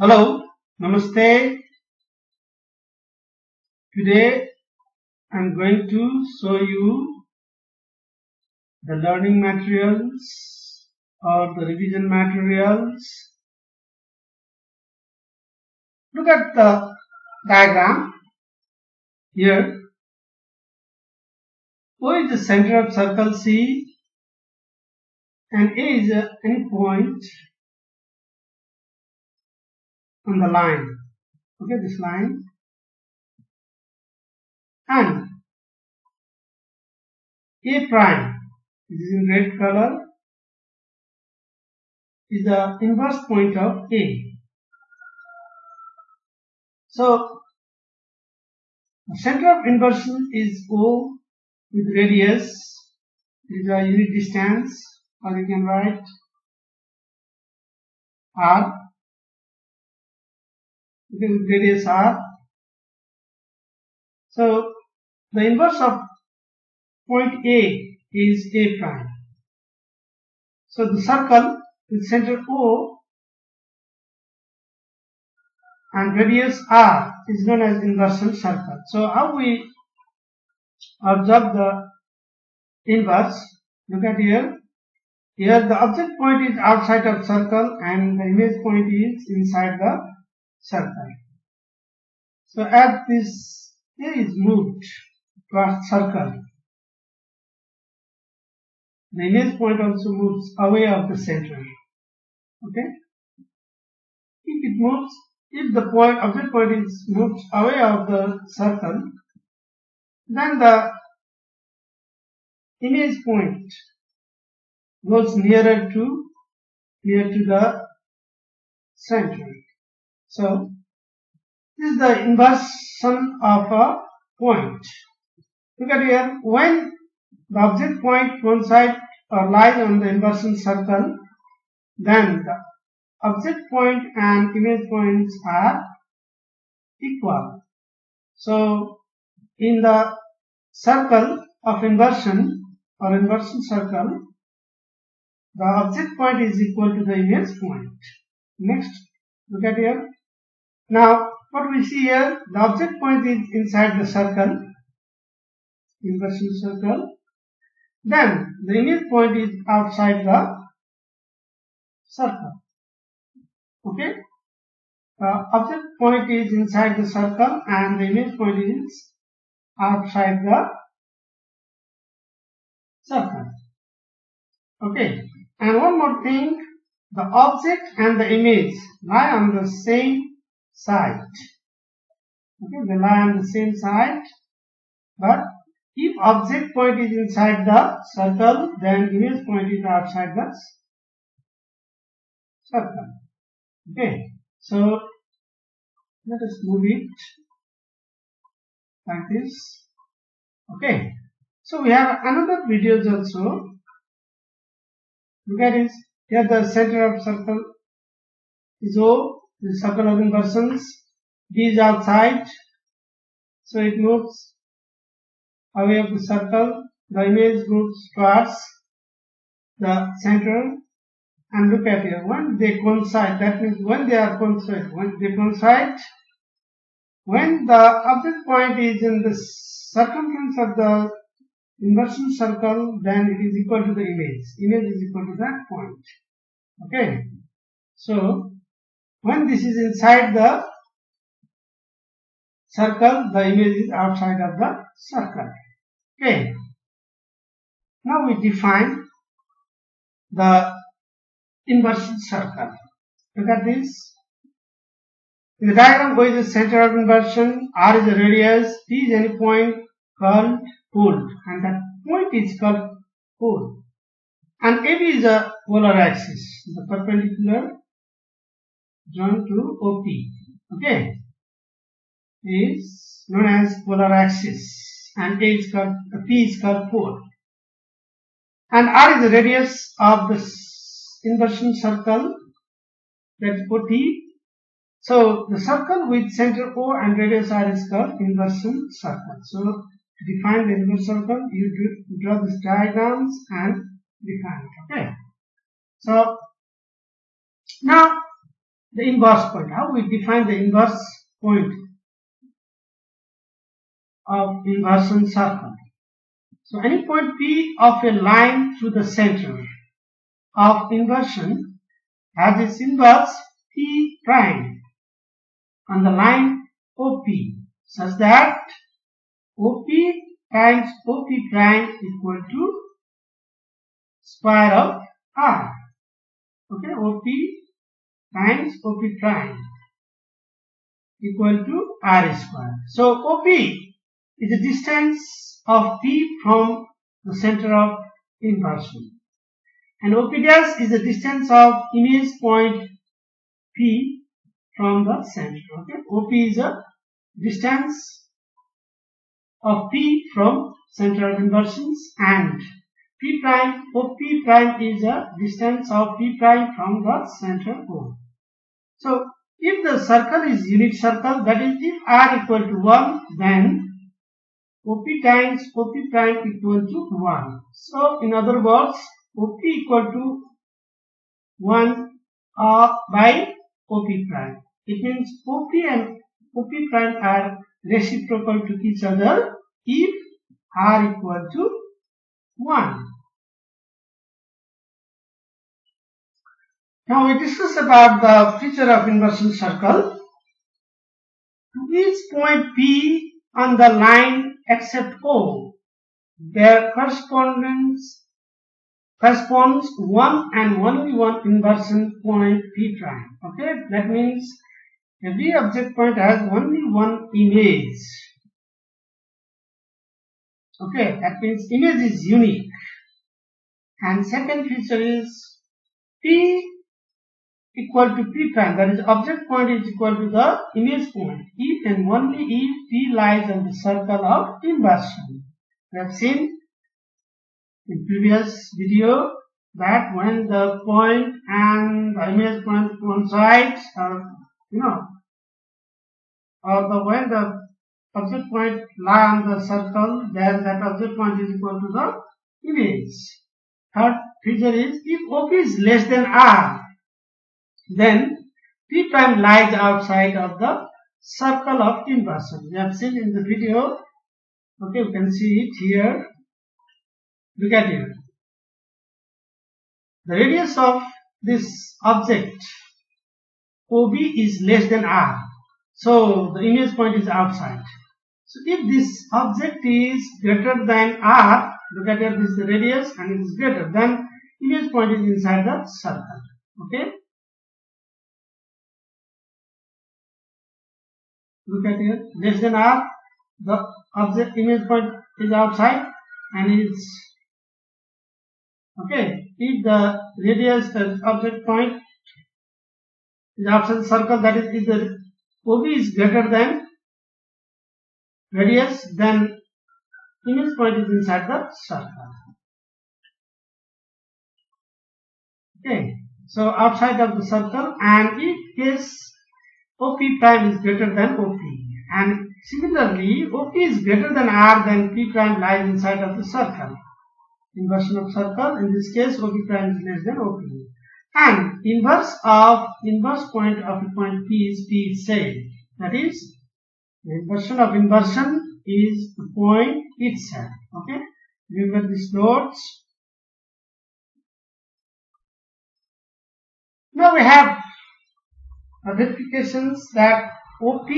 Hello, Namaste. Today I'm going to show you the learning materials or the revision materials. Look at the diagram here. O is the center of circle C and A is the end point on the line. Okay, this line. And A prime, this is in red color, is the inverse point of A. So, the center of inversion is O with radius, is a unit distance, or you can write R, with radius R. So, the inverse of point A is A prime. So, the circle with center O and radius R is known as inversion circle. So, how we observe the inverse? Look at here. Here the object point is outside of circle and the image point is inside the circle. So, as this A is moved towards circle, the image point also moves away of the center. Okay? If the object point is moved away of the circle, then the image point goes nearer to the center. So, this is the inversion of a point. Look at here, when the object point coincides or lies on the inversion circle, then the object point and image points are equal. So, in the circle of inversion or inversion circle, the object point is equal to the image point. Next, look at here. Now, what we see here, the object point is inside the circle, inversion circle. Then, the image point is outside the circle. Okay? The object point is inside the circle and the image point is outside the circle. Okay? And one more thing, the object and the image lie on the same side. Okay? They lie on the same side, but if object point is inside the circle, then image point is outside the circle. Okay, so let us move it like this. Okay, so we have another videos also. Look at this. Here the center of circle is O, the circle of inversions. D is outside, so it moves away of the circle. The image moves towards the center. And look at here, when they coincide, that means when they coincide, when the object point is in the circumference of the inversion circle, then it is equal to the image. Image is equal to that point. Okay. So, when this is inside the circle, the image is outside of the circle. Okay. Now we define the inversion circle. Look at this. In the diagram, O is the center of inversion, R is the radius, P is any point called pole, and that point is called pole. And AB is a polar axis, the perpendicular joined to OP. Okay, is known as polar axis, and P is called pole. And R is the radius of the inversion circle, that's OT. So, the circle with center O and radius R is called inversion circle. So, to define the inverse circle, you draw these diagrams and define it. Okay. So, now the inverse point. How we define the inverse point of inversion circle? So any point P of a line through the center of inversion has its inverse P prime on the line OP, such that OP times OP prime equal to square of R. Okay, OP times OP prime equal to R square. So OP is the distance of P from the center of inversion, and OP dash is the distance of image point P from the center. Okay, OP is a distance of P from center of inversions, and P prime, OP prime is a distance of P prime from the center O. So if the circle is unit circle, that is if R equal to 1, then OP times OP prime equal to 1. So in other words, OP equal to 1 by OP prime. It means OP and OP prime are reciprocal to each other if R equal to 1. Now we discuss about the feature of inversion circle. To each point P on the line except O, their corresponds one and only one inversion point P prime. Okay, that means every object point has only one image. Okay, that means image is unique. And second feature is P equal to P prime, that is object point is equal to the image point if and only if P lies on the circle of inversion. We have seen in previous video that when the point and the image point coincides, or when the object point lie on the circle, then that object point is equal to the image. Third feature is if OP is less than R, then P prime lies outside of the circle of inversion. We have seen in the video. Okay, you can see it here. Look at it. The radius of this object OB is less than R. So the image point is outside. So if this object is greater than R, look at here, this is the radius and it is greater, then image point is inside the circle. Okay. Look at here, less than R, the object image point is outside and is okay. If the radius, the object point is outside the circle, that is if the OB is greater than radius, then image point is inside the circle. Okay, so outside of the circle, and if case OP prime is greater than OP, and similarly OP is greater than R, then P prime lies inside of the circle. Inversion of circle, in this case OP prime is less than OP, and inverse point of a point P is P itself. That is, the inversion of inversion is the point itself. Okay, remember these notes. Now we have verifications that OP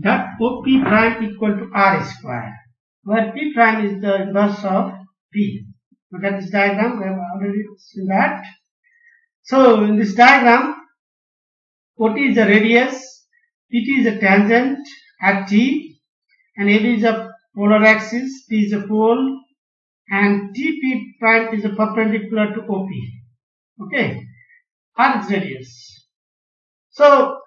prime equal to R square, where P prime is the inverse of P. Look at this diagram, we have already seen that. So in this diagram, OT is the radius, PT is a tangent at T, and AB is a polar axis, P is a pole, and TP prime is a perpendicular to OP. Okay, R is radius. So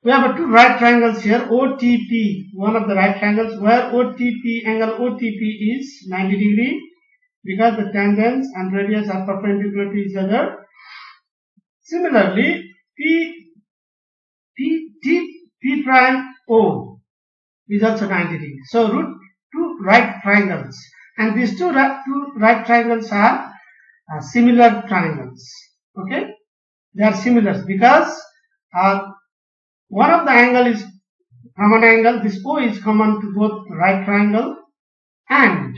we have two right triangles here, OTP, one of the right triangles, where angle OTP is 90 degree, because the tangents and radius are perpendicular to each other. Similarly, P prime O is also 90 degree. So root two right triangles, and these two right triangles are similar triangles. Okay, they are similar because one of the angle is common angle. This O is common to both right triangle, and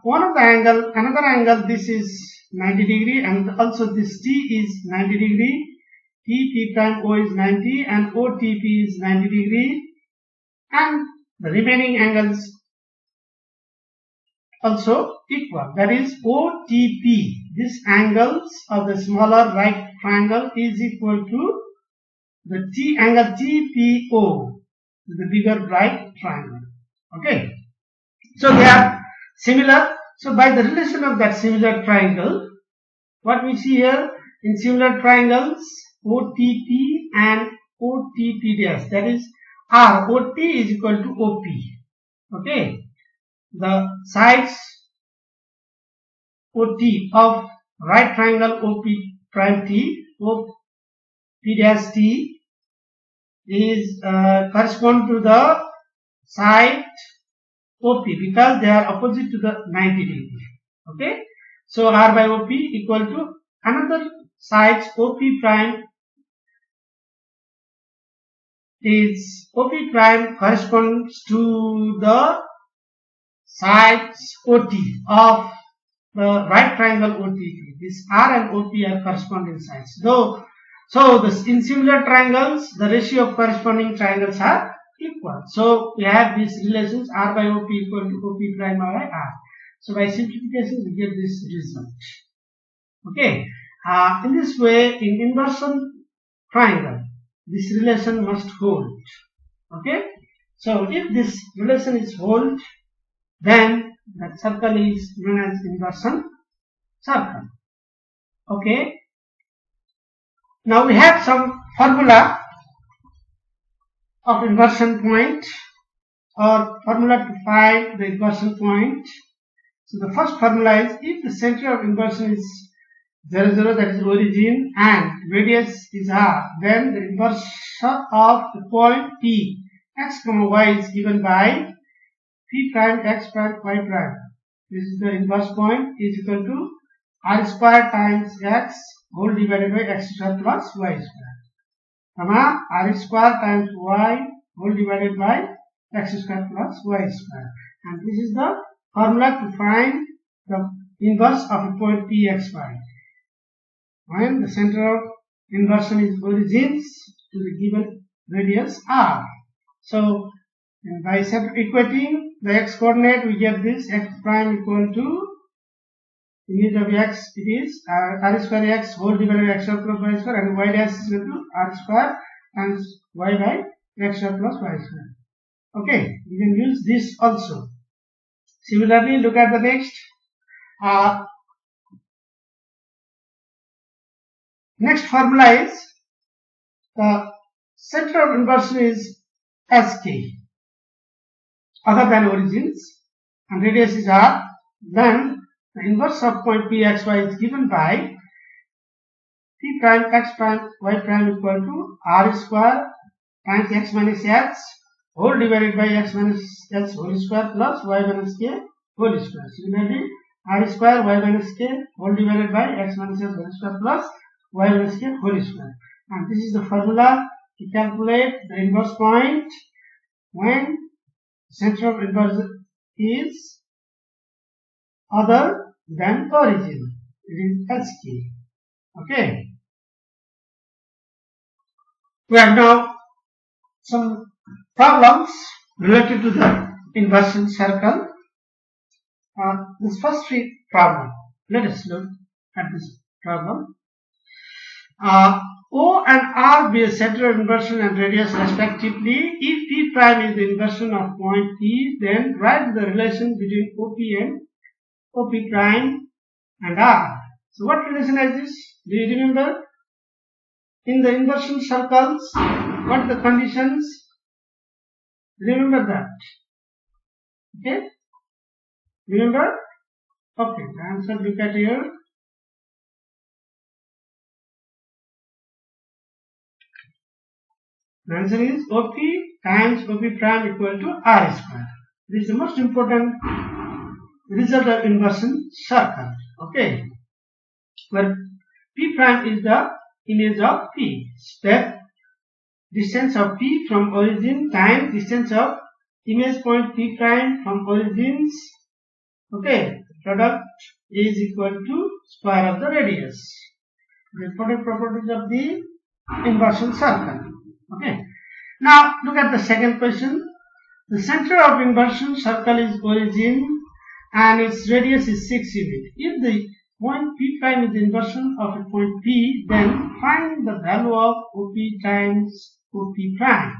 one of the angle, another angle, this is 90 degree, and also this T is 90 degree. T prime O is 90 and OTP is 90 degree, and the remaining angles also equal, that is OTP. These angles of the smaller right triangle is equal to the T angle TPO, the bigger right triangle. Okay, so they are similar. So by the relation of that similar triangle, what we see here in similar triangles, OTP and OTP dash, that is ROT is equal to OP. Okay, the sides OT of right triangle OP prime T, OP dash T is correspond to the side OP because they are opposite to the 90 degree. Okay, so R by OP equal to another sides OP prime is OP prime corresponds to the sides OT of the right triangle OTP. This R and OP are corresponding sides. So in similar triangles, the ratio of corresponding triangles are equal. So we have these relations R by OP equal to OP prime by R. So by simplification, we get this result. Okay. In this way, in inversion triangle, this relation must hold. Okay. So if this relation is hold, then that circle is known as inversion circle. Okay. Now we have some formula of inversion point or formula to find the inversion point. So the first formula is if the center of inversion is 0, 0, that is origin, and radius is R, then the inverse of the point P x, y is given by P prime x prime y prime. This is the inverse point is equal to R square times x whole divided by x square plus y square, comma R square times y whole divided by x square plus y square. And this is the formula to find the inverse of a point P x y. When the center of inversion is origins to the given radius R. So by equating the x coordinate, we get this x prime equal to, in unit of x, it is R square x whole divided by x square plus y square, and y dash is equal to R square times y by x square plus y square. Okay, we can use this also. Similarly, look at the next. Next formula is the center of inversion is SK other than origins and radius is R. Then the inverse of point Pxy is given by P prime x prime y prime equal to R square times x minus x whole divided by x minus x whole square plus y minus k whole square. Similarly, R square y minus k whole divided by x minus x whole square plus y minus k whole square. And this is the formula to calculate the inverse point when center of inversion is other than origin. It is SK. Okay. We have now some problems related to the inversion circle. This first problem. Let us look at this problem. O and R be a center of inversion and radius respectively. If P prime is the inversion of point P, then write the relation between OP and OP prime and R. So what relation is this? Do you remember? In the inversion circles, what are the conditions? Remember that. Okay? Remember? Okay, the answer look at here. The answer is OP times OP prime equal to R square. This is the most important result of inversion circle. Okay. But P prime is the image of P. Step distance of P from origin times distance of image point P prime from origins. Okay, product is equal to square of the radius. The important properties of the inversion circle. Okay. Now look at the second question. The center of inversion circle is origin and its radius is 6 units. If the point P prime is the inversion of a point P, then find the value of OP times OP prime.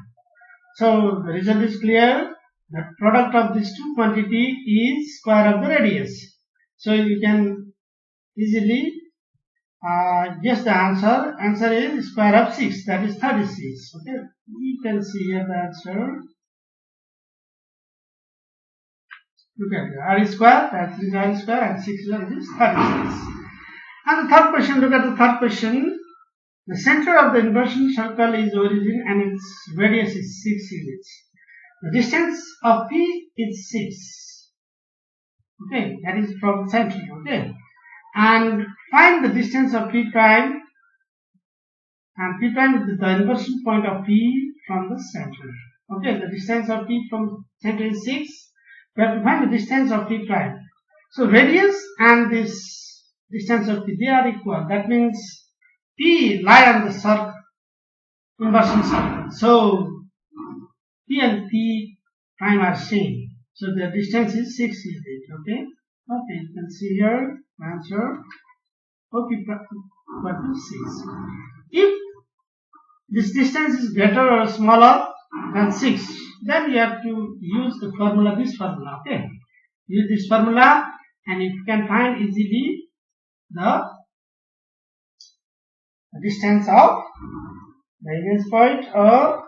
So the result is clear. The product of these two quantity is square of the radius. So you can easily guess the answer. Answer is square of 6, that is 36. Okay, you can see here the answer. Look at it. R square, that is R square, and 6 is 36. And the third question, look at the third question. The center of the inversion circle is origin and its radius is 6 units. The distance of P is 6. Okay, that is from center. Okay, and find the distance of P prime, and P prime is the inversion point of P from the center. Okay, the distance of P from center is 6. We have to find the distance of P prime. So radius and this distance of P, they are equal. That means P lie on the circle, inversion circle. So P and P prime are same. So the distance is 6 units. Okay. Okay, you can see here answer OP prime equal to 6. If this distance is greater or smaller than 6, then you have to use the formula, this formula. Okay, use this formula, and you can find easily the distance of the image point or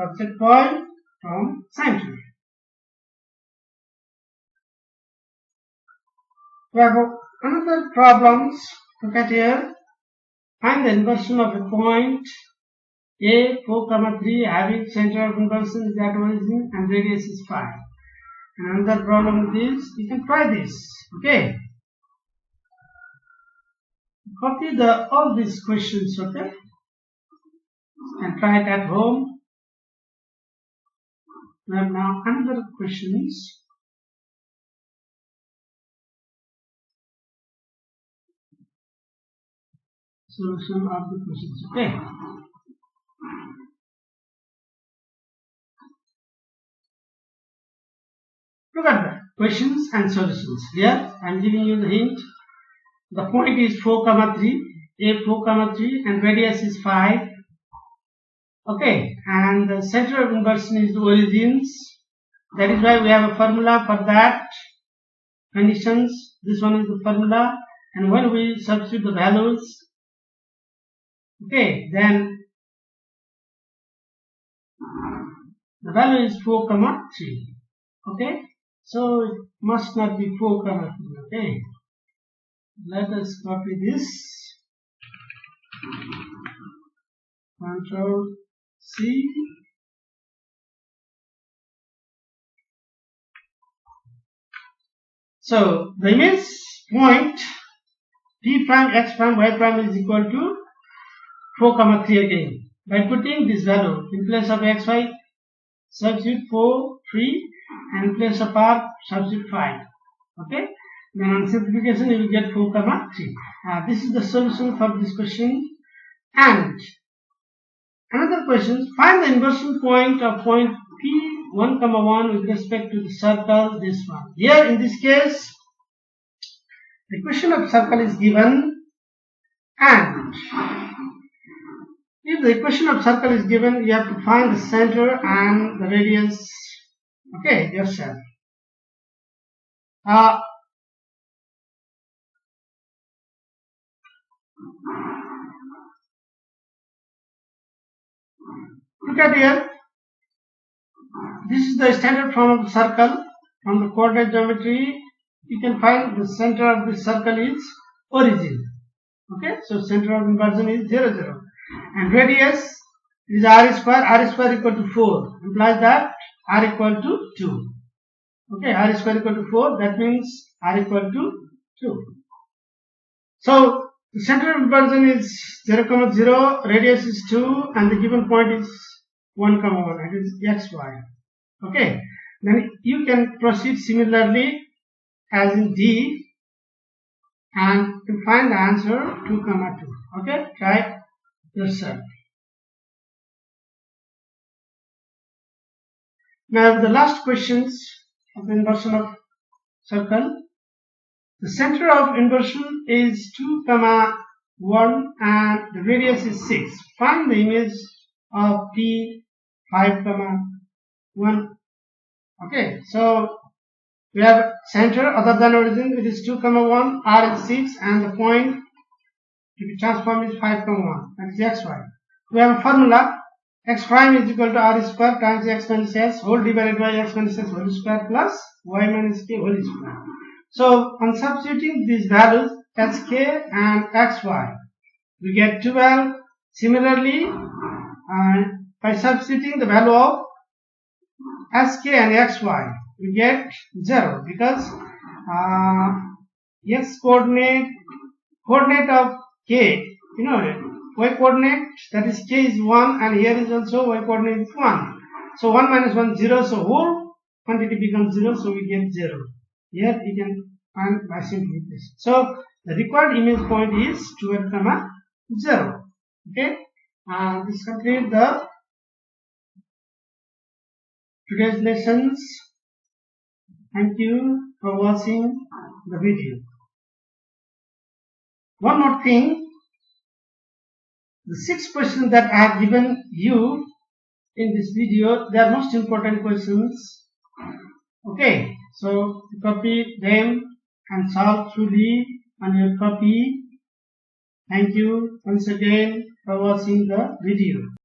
object point from center. We have another problems. Look at here. Find the inversion of a point A 4, 3 having center of inversion is at origin and radius is 5. And another problem is, you can try this. Okay. Copy all these questions. Okay. And try it at home. We have now another questions. Solution of the questions. Okay. Look at the questions and solutions. Here I am giving you the hint. The point is 4, 3, A 4, 3, and radius is 5. Okay, and the center of inversion is the origins. That is why we have a formula for that conditions. This one is the formula, and when we substitute the values, okay, then the value is 4, 3. Okay, so it must not be 4, 3. Okay, let us copy this. Control C. So the image point P prime, X prime, Y prime is equal to 4, 3 again. By putting this value in place of X, Y, substitute 4, 3, and in place of R, substitute 5. Okay. Then on simplification you will get 4, 3. This is the solution for this question. And another question, find the inversion point of point P1, 1 with respect to the circle, this one. Here in this case, the equation of circle is given, and if the equation of circle is given, you have to find the center and the radius, okay, yourself. Look at here. This is the standard form of the circle. From the coordinate geometry, you can find the center of the circle is origin. Okay, so center of inversion is 0, 0. And radius is R square equal to 4. Implies that R equal to 2. Okay, R square equal to 4. That means R equal to 2. So The center of inversion is 0, 0, radius is 2, and the given point is 1, 1. It is xy. Okay. Then you can proceed similarly as in D, and you find the answer 2, 2. Okay. Try yourself. Now the last questions of the inversion of circle. The center of inversion is 2, 1, and the radius is 6. Find the image of P 5, 1. Okay, so we have center other than origin, it is 2, 1, R is 6, and the point to be transformed is 5, 1. That is xy. We have a formula, x prime is equal to r square times x minus s whole divided by x minus s whole square plus y minus k whole square. So on substituting these values sk and xy, we get 12. Similarly, by substituting the value of sk and xy, we get 0 because x coordinate of k, y coordinate, that is k is 1, and here is also y coordinate is 1. So 1 minus 1 0, so whole quantity becomes 0, so we get 0. Here you can find by simplification. So the required image point is 12, 0. Okay, this completes the today's lessons. Thank you for watching the video. One more thing, the 6 questions that I have given you in this video, they are most important questions. Okay, so copy them and solve truly on your copy. Thank you once again for watching the video.